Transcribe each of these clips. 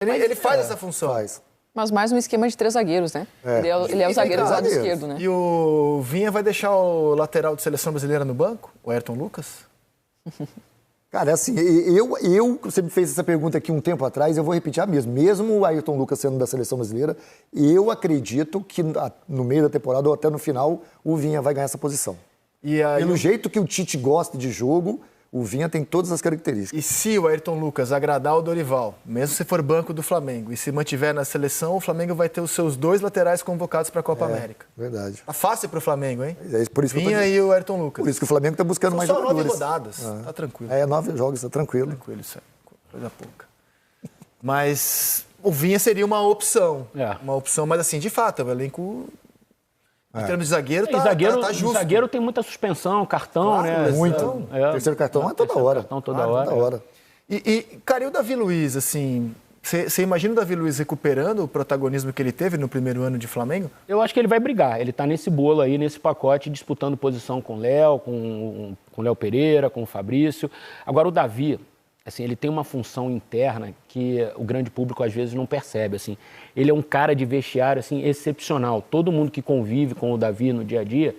Ele faz essa função. Faz. Mas mais um esquema de 3 zagueiros, né? Ele é o zagueiro do lado esquerdo, né? E o Vinha vai deixar o lateral de seleção brasileira no banco? O Ayrton Lucas? Cara, assim, você me fez essa pergunta aqui um tempo atrás, eu vou repetir a mesma. Mesmo o Ayrton Lucas sendo da seleção brasileira, eu acredito que no meio da temporada ou até no final, o Vinha vai ganhar essa posição. E aí, pelo jeito que o Tite gosta de jogo, o Vinha tem todas as características. E se o Ayrton Lucas agradar o Dorival, mesmo se for banco do Flamengo, e se mantiver na seleção, o Flamengo vai ter os seus 2 laterais convocados para a Copa América. Verdade. Tá fácil para o Flamengo, hein? É por isso Vinha e o Ayrton Lucas. Por isso que o Flamengo está buscando mais só jogadores. 9 rodadas, tá tranquilo. 9 jogos, tá tranquilo. Tranquilo, isso é coisa pouca. Mas o Vinha seria uma opção. Uma opção, mas assim, de fato, o elenco... Em termos de zagueiro, tá justo. Zagueiro tem muita suspensão, cartão, né? Muito. Terceiro cartão é toda hora. Toda hora. Cara, e o Davi Luiz, assim... Você imagina o Davi Luiz recuperando o protagonismo que ele teve no primeiro ano de Flamengo? Eu acho que ele vai brigar. Ele tá nesse bolo aí, nesse pacote, disputando posição com o Léo, com o Léo Pereira, com o Fabrício. Agora, o Davi... Assim, ele tem uma função interna que o grande público às vezes não percebe. Assim. Ele é um cara de vestiário assim, excepcional. Todo mundo que convive com o Davi no dia a dia,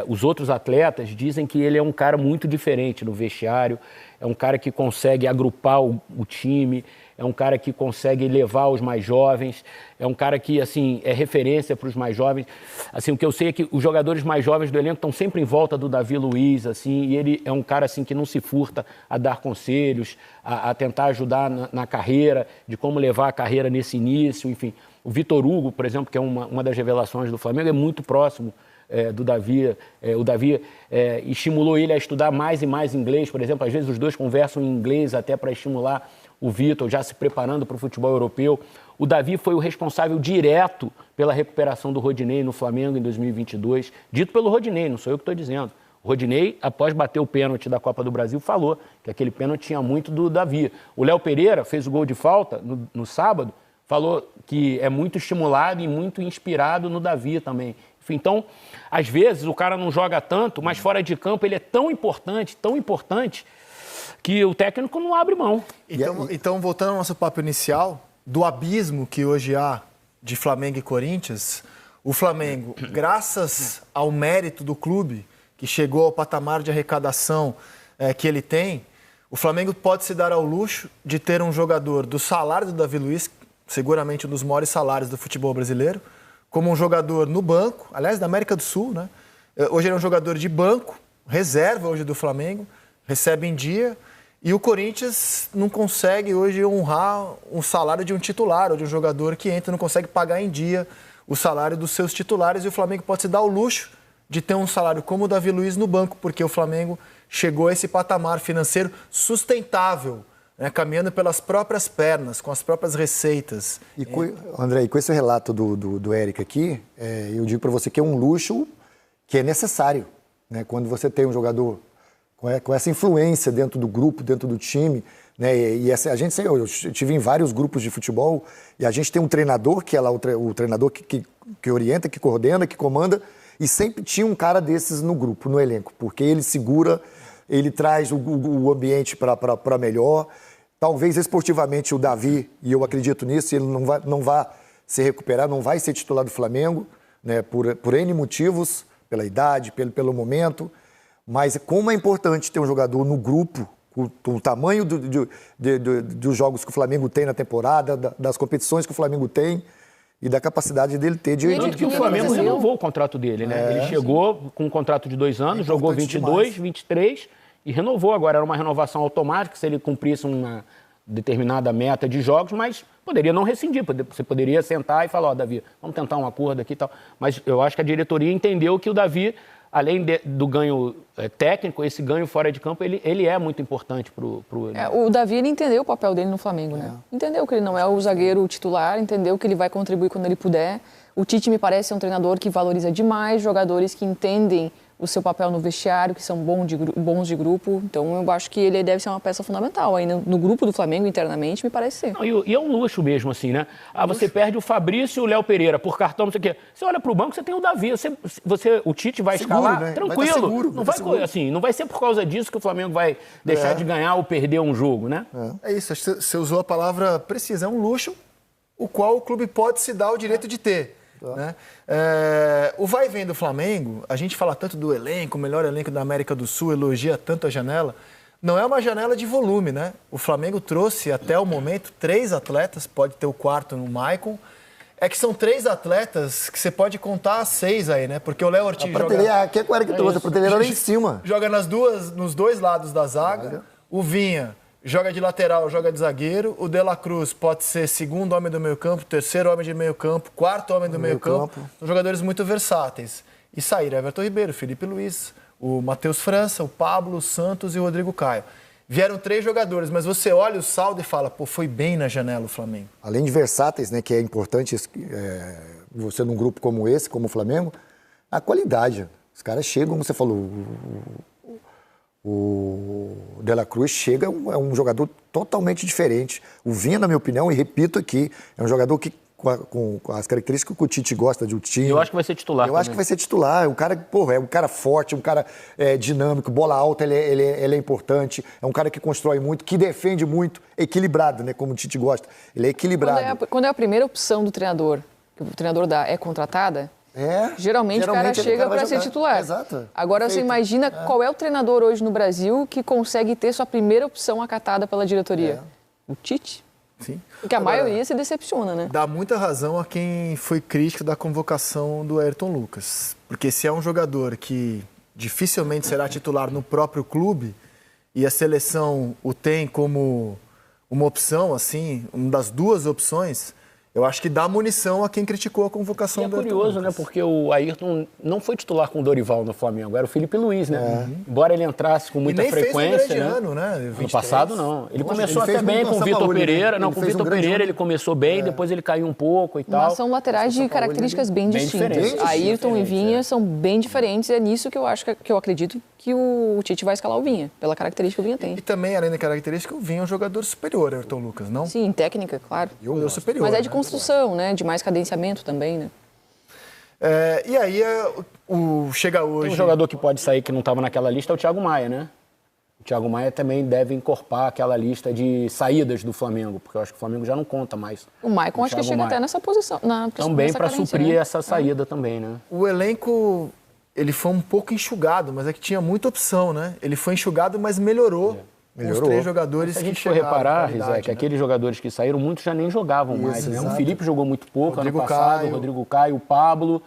os outros atletas dizem que ele é um cara muito diferente no vestiário, é um cara que consegue agrupar o time, é um cara que consegue levar os mais jovens, é um cara que assim, é referência para os mais jovens. Assim, o que eu sei é que os jogadores mais jovens do elenco estão sempre em volta do Davi Luiz, assim, e ele é um cara assim, que não se furta a dar conselhos, a tentar ajudar na carreira, de como levar a carreira nesse início, enfim. O Vitor Hugo, por exemplo, que é uma das revelações do Flamengo, é muito próximo do Davi. O Davi estimulou ele a estudar mais e mais inglês, por exemplo. Às vezes os dois conversam em inglês até para estimular o Vitor, já se preparando para o futebol europeu. O Davi foi o responsável direto pela recuperação do Rodinei no Flamengo em 2022. Dito pelo Rodinei, não sou eu que estou dizendo. O Rodinei, após bater o pênalti da Copa do Brasil, falou que aquele pênalti tinha muito do Davi. O Léo Pereira fez o gol de falta no sábado, falou que é muito estimulado e muito inspirado no Davi também. Enfim, então, às vezes o cara não joga tanto, mas fora de campo ele é tão importante, que o técnico não abre mão. Então, voltando ao nosso papo inicial, do abismo que hoje há de Flamengo e Corinthians, o Flamengo, graças ao mérito do clube, que chegou ao patamar de arrecadação que ele tem, o Flamengo pode se dar ao luxo de ter um jogador do salário do Davi Luiz, seguramente um dos maiores salários do futebol brasileiro, como um jogador no banco, aliás, da América do Sul, né? Hoje ele é um jogador de banco, reserva hoje do Flamengo, recebe em dia, e o Corinthians não consegue hoje honrar um salário de um titular ou de um jogador que entra, não consegue pagar em dia o salário dos seus titulares, e o Flamengo pode se dar ao luxo de ter um salário como o Davi Luiz no banco, porque o Flamengo chegou a esse patamar financeiro sustentável, né, caminhando pelas próprias pernas, com as próprias receitas. André, com esse relato do Éric aqui, eu digo para você que é um luxo que é necessário, né, quando você tem um jogador com essa influência dentro do grupo, dentro do time, né, eu estive em vários grupos de futebol e a gente tem um treinador, que é lá o treinador que orienta, que coordena, que comanda, e sempre tinha um cara desses no grupo, no elenco, porque ele segura, ele traz o ambiente para melhor. Talvez esportivamente o Davi, e eu acredito nisso, ele não vai se recuperar, não vai ser titular do Flamengo, né, por N motivos, pela idade, pelo momento. Mas como é importante ter um jogador no grupo, com o tamanho dos jogos que o Flamengo tem na temporada, das competições que o Flamengo tem e da capacidade dele ter de... Tanto que o Flamengo renovou o contrato dele, né? Ele chegou com um contrato de 2 anos, jogou 22, 23 e renovou. Agora era uma renovação automática, se ele cumprisse uma determinada meta de jogos, mas poderia não rescindir. Você poderia sentar e falar, Davi, vamos tentar um acordo aqui e tal. Mas eu acho que a diretoria entendeu que o Davi, além do ganho técnico, esse ganho fora de campo, ele é muito importante pro o Davi, ele entendeu o papel dele no Flamengo, né? Entendeu que ele não é o zagueiro titular, entendeu que ele vai contribuir quando ele puder. O Tite, me parece, é um treinador que valoriza demais jogadores que entendem o seu papel no vestiário, que são bons de grupo. Então, eu acho que ele deve ser uma peça fundamental aí no grupo do Flamengo, internamente, me parece ser. Não, e é um luxo mesmo, assim, né? Você perde o Fabrício e o Léo Pereira por cartão, não sei o quê. Você olha pro banco, você tem o Davi. O Tite vai Seguro, escalar, né? tranquilo. Vai tá seguro, não vai tá seguro. Assim, não vai ser por causa disso que o Flamengo vai deixar de ganhar ou perder um jogo, né? É isso, acho que você usou a palavra precisa. É um luxo o qual o clube pode se dar o direito de ter. Né? O vai e vem do Flamengo, a gente fala tanto do elenco, o melhor elenco da América do Sul, elogia tanto a janela. Não é uma janela de volume, né? O Flamengo trouxe até o momento 3 atletas, pode ter o 4º no Maicon. É que são 3 atletas que você pode contar 6 aí, né? Porque o Léo Ortiz joga... Aqui é o que trouxe, a prateleira lá em cima. Joga nos 2 lados da zaga. O Vinha joga de lateral, joga de zagueiro. O De La Cruz pode ser 2º homem do meio-campo, 3º homem de meio-campo, 4º homem do meio-campo. São jogadores muito versáteis. E saíram Everton Ribeiro, Felipe Luiz, o Matheus França, o Pablo, o Santos e o Rodrigo Caio. Vieram 3 jogadores, mas você olha o saldo e fala, pô, foi bem na janela o Flamengo. Além de versáteis, né, que é importante você num grupo como esse, como o Flamengo, a qualidade. Os caras chegam, como você falou, o De La Cruz chega, é um jogador totalmente diferente. O Vinha, na minha opinião, e repito aqui, é um jogador que com as características que o Tite gosta de um time. Eu acho que vai ser titular. Acho que vai ser titular. É um cara, é um cara forte, um cara dinâmico, bola alta, ele é importante. É um cara que constrói muito, que defende muito, equilibrado, né? Como o Tite gosta. Ele é equilibrado. Quando é a primeira opção do treinador, que o treinador é contratada, geralmente o cara chega para ser titular. Exato. Agora Perfeito. você imagina qual é o treinador hoje no Brasil que consegue ter sua primeira opção acatada pela diretoria? O Tite? Sim. Porque a maioria se decepciona, né? Dá muita razão a quem foi crítico da convocação do Ayrton Lucas. Porque se é um jogador que dificilmente será titular no próprio clube e a seleção o tem como uma opção, assim, uma das 2 opções, eu acho que dá munição a quem criticou a convocação do Ayrton Lucas. É curioso, né? Porque o Ayrton não foi titular com o Dorival no Flamengo, era o Felipe Luiz, né? Embora ele entrasse com muita frequência, fez um grande né? ano, né? No passado, não. Ele começou até bem com o Vitor Pereira. Não, com o Vitor Pereira ele começou bem, depois ele caiu um pouco e tal. Mas são laterais de características bem distintas. Ayrton e Vinha são bem diferentes. É nisso que eu acredito que o Tite vai escalar o Vinha, pela característica que o Vinha tem. E também, além da característica, o Vinha é um jogador superior ao Ayrton Lucas, não? Sim, em técnica, claro. Superior, mas é de construção, né? De mais cadenciamento também, né? E aí, chega hoje... Tem um jogador que pode sair que não estava naquela lista, é o Thiago Maia, né? O Thiago Maia também deve encorpar aquela lista de saídas do Flamengo, porque eu acho que o Flamengo já não conta mais. O Maicon acho que chega até nessa posição. Também para suprir essa saída também, né? O elenco, ele foi um pouco enxugado, mas é que tinha muita opção, né? Ele foi enxugado, mas melhorou. Os 3 jogadores que chegaram. Se a gente for reparar, Rizek, aqueles jogadores que saíram, muitos já nem jogavam mais, né? O Felipe jogou muito pouco ano passado, o Rodrigo Caio, o Pablo.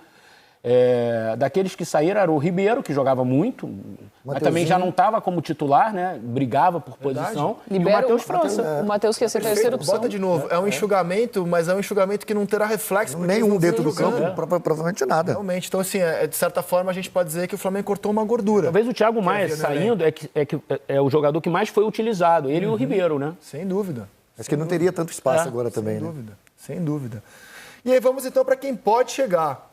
Daqueles que saíram era o Ribeiro, que jogava muito, mas também já não estava como titular, né? Brigava por posição. E o Matheus França. O Matheus que ia ser terceira opção. Bota de novo, é um enxugamento, mas é um enxugamento que não terá reflexo. Nenhum dentro do campo, provavelmente nada. Realmente, então assim, de certa forma a gente pode dizer que o Flamengo cortou uma gordura. Talvez o Thiago Maia saindo é o jogador que mais foi utilizado, ele e o Ribeiro, né? Sem dúvida. Acho que não teria tanto espaço agora também, né? Sem dúvida, sem dúvida. E aí vamos então para quem pode chegar.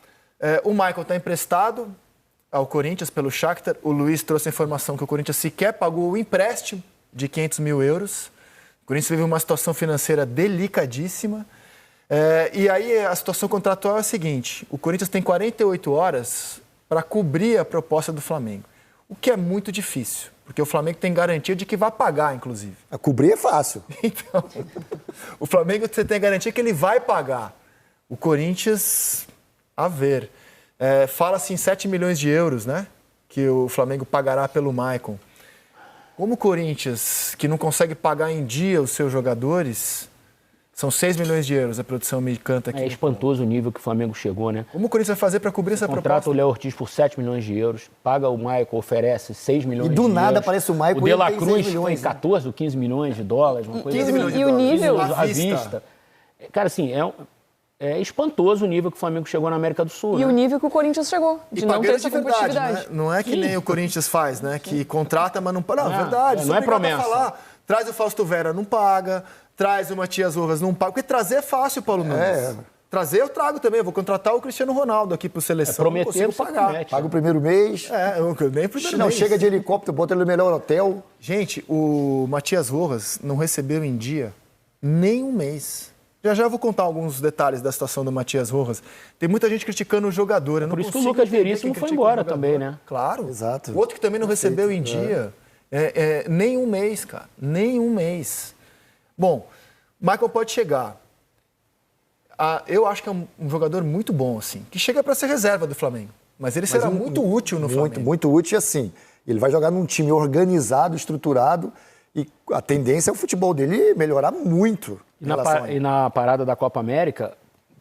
O Michael está emprestado ao Corinthians pelo Shakhtar. O Luiz trouxe a informação que o Corinthians sequer pagou o empréstimo de 500 mil euros. O Corinthians vive uma situação financeira delicadíssima. E aí a situação contratual é a seguinte. O Corinthians tem 48 horas para cobrir a proposta do Flamengo. O que é muito difícil, porque o Flamengo tem garantia de que vai pagar, inclusive. A cobrir é fácil. Então, o Flamengo você tem garantia que ele vai pagar. O Corinthians... A ver. Fala-se em 7 milhões de euros, né? Que o Flamengo pagará pelo Maicon. Como o Corinthians, que não consegue pagar em dia os seus jogadores, são 6 milhões de euros, a produção me canta aqui. É espantoso o nível que o Flamengo chegou, né? Como o Corinthians vai fazer para cobrir essa proposta? Contrata o Léo Ortiz por 7 milhões de euros, paga o Maicon, oferece 6 milhões de euros. E do nada aparece o Maicon e o De La tem Cruz 6 milhões, foi 14 ou 15 milhões de dólares, uma coisa 15 milhões de dólares. E o nível? À vista. Cara, assim, é espantoso o nível que o Flamengo chegou na América do Sul. E o nível que o Corinthians chegou, de não ter essa verdade, competitividade. né? Não é que nem o Corinthians faz, né? Que contrata, mas não paga. Não, verdade. Não é promessa. Traz o Fausto Vera, não paga. Traz o Matias Rojas, não paga. Porque trazer é fácil, Paulo Nunes. Trazer eu trago também. Eu vou contratar o Cristiano Ronaldo aqui pro Seleção. Prometer, você promete. Paga o primeiro mês. Eu nem primeiro Não, mês. chega de helicóptero, bota ele no melhor hotel. Gente, o Matias Rojas não recebeu em dia nem um mês. Já eu vou contar alguns detalhes da situação do Matias Rojas. Tem muita gente criticando o jogador. Eu não Por isso que o consigo Lucas entender Veríssimo quem foi critica o embora jogador. também, né? Claro. Exato. O outro que também não recebeu em dia. Nem um mês, cara. Nem um mês. Bom, Michael pode chegar. Eu acho que é um jogador muito bom, assim, que chega para ser reserva do Flamengo. Mas ele será muito útil no Flamengo. Muito útil, assim. Ele vai jogar num time organizado, estruturado, e a tendência é o futebol dele melhorar muito. E na parada da Copa América,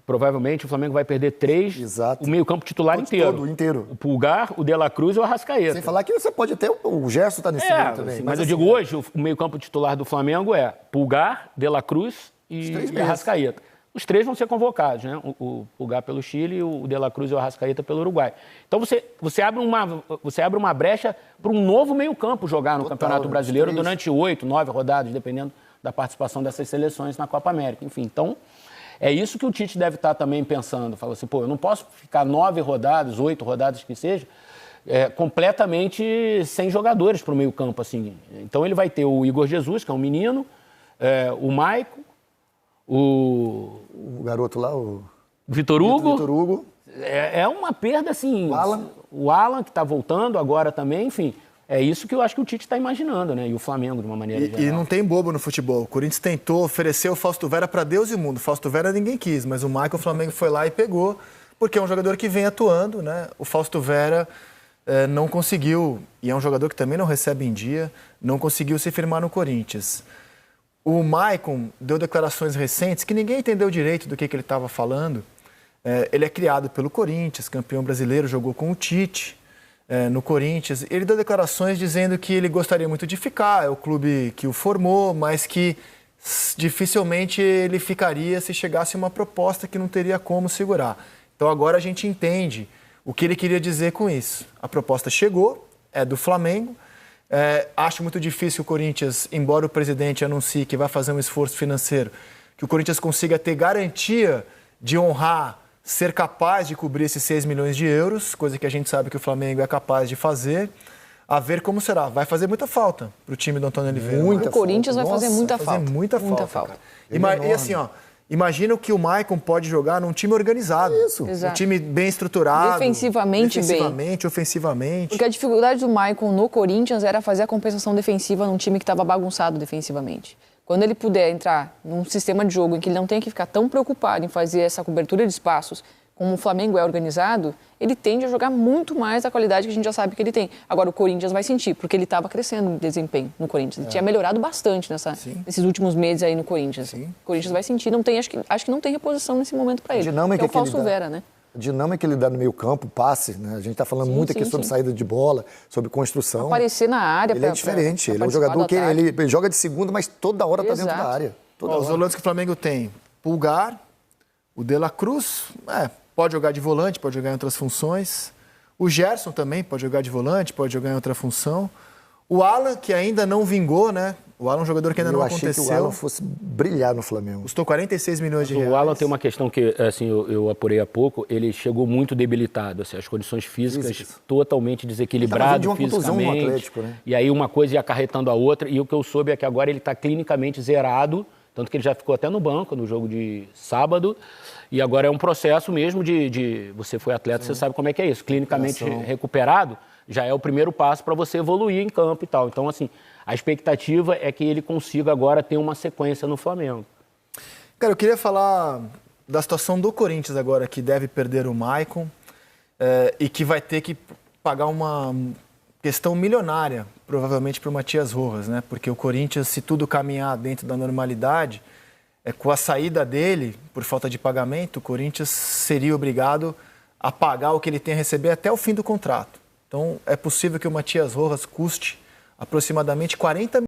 provavelmente o Flamengo vai perder 3, Exato. o meio-campo titular inteiro. O Pulgar, o De La Cruz e o Arrascaeta. Sem falar que você pode até... O Gerson tá nesse meio também. Mas eu digo hoje, o meio-campo titular do Flamengo é Pulgar, De La Cruz e Arrascaeta. Os 3 vão ser convocados, né? O Pulgar pelo Chile, o De La Cruz e o Arrascaeta pelo Uruguai. Então você abre uma brecha para um novo meio-campo jogar no Campeonato Brasileiro durante 8, 9 rodadas, dependendo da participação dessas seleções na Copa América. Enfim, então é isso que o Tite deve estar também pensando. Fala assim, eu não posso ficar 9 rodadas, 8 rodadas que seja, completamente sem jogadores para o meio-campo, assim. Então ele vai ter o Igor Jesus, que é um menino, o Maicon, o garoto lá, o Vitor Hugo. Vitor Hugo. É uma perda, assim. O Alan, que está voltando agora também, enfim. É isso que eu acho que o Tite está imaginando, né? E o Flamengo, de uma maneira geral. E não tem bobo no futebol. O Corinthians tentou oferecer o Fausto Vera para Deus e mundo. O Fausto Vera ninguém quis, mas o Michael, o Flamengo foi lá e pegou, porque é um jogador que vem atuando, né? O Fausto Vera não conseguiu, e é um jogador que também não recebe em dia, não conseguiu se firmar no Corinthians. O Maicon deu declarações recentes que ninguém entendeu direito do que ele estava falando. Ele é criado pelo Corinthians, campeão brasileiro, jogou com o Tite no Corinthians. Ele deu declarações dizendo que ele gostaria muito de ficar, é o clube que o formou, mas que dificilmente ele ficaria se chegasse uma proposta que não teria como segurar. Então agora a gente entende o que ele queria dizer com isso. A proposta chegou, é do Flamengo. Acho muito difícil que o Corinthians, embora o presidente anuncie que vai fazer um esforço financeiro, que o Corinthians consiga ter garantia de honrar, ser capaz de cobrir esses 6 milhões de euros, coisa que a gente sabe que o Flamengo é capaz de fazer. A ver como será. Vai fazer muita falta para o time do Antônio Oliveira. O Corinthians vai fazer muita falta. Muita falta. E assim, imagina o que o Maicon pode jogar num time organizado. Isso. Um time bem estruturado. Defensivamente bem. Ofensivamente. Porque a dificuldade do Maicon no Corinthians era fazer a compensação defensiva num time que estava bagunçado defensivamente. Quando ele puder entrar num sistema de jogo em que ele não tem que ficar tão preocupado em fazer essa cobertura de espaços como o Flamengo é organizado, ele tende a jogar muito mais da qualidade que a gente já sabe que ele tem. Agora, o Corinthians vai sentir, porque ele estava crescendo no desempenho no Corinthians. Ele tinha melhorado bastante nesses últimos meses aí no Corinthians. Sim. O Corinthians vai sentir, acho que não tem reposição nesse momento para ele. Dinâmica é o Fausto Vera, né? A dinâmica que ele dá no meio campo, passe, né? A gente está falando muito aqui sobre saída de bola, sobre construção. Aparecer na área. Ele é diferente, ele é um jogador que ele joga de segunda, mas toda hora está dentro da área. Os volantes que o Flamengo tem, Pulgar, o De La Cruz, pode jogar de volante, pode jogar em outras funções. O Gerson também pode jogar de volante, pode jogar em outra função. O Alan, que ainda não vingou, né? O Alan é um jogador que ainda não aconteceu. Eu achei que o Alan fosse brilhar no Flamengo. Custou 46 milhões de reais. O Alan tem uma questão que, assim, eu apurei há pouco. Ele chegou muito debilitado, assim, as condições físicas totalmente desequilibrado fisicamente. No Atlético, né? E aí uma coisa ia acarretando a outra. E o que eu soube é que agora ele está clinicamente zerado. Tanto que ele já ficou até no banco no jogo de sábado. E agora é um processo mesmo de você foi atleta, você sabe como é que é isso. Clinicamente recuperado, já é o primeiro passo para você evoluir em campo e tal. Então, assim, a expectativa é que ele consiga agora ter uma sequência no Flamengo. Cara, eu queria falar da situação do Corinthians agora, que deve perder o Maicon e que vai ter que pagar uma questão milionária, provavelmente, para o Matias Rojas, né? Porque o Corinthians, se tudo caminhar dentro da normalidade, com a saída dele, por falta de pagamento, o Corinthians seria obrigado a pagar o que ele tem a receber até o fim do contrato. Então, é possível que o Matias Rojas custe aproximadamente 40 milhões.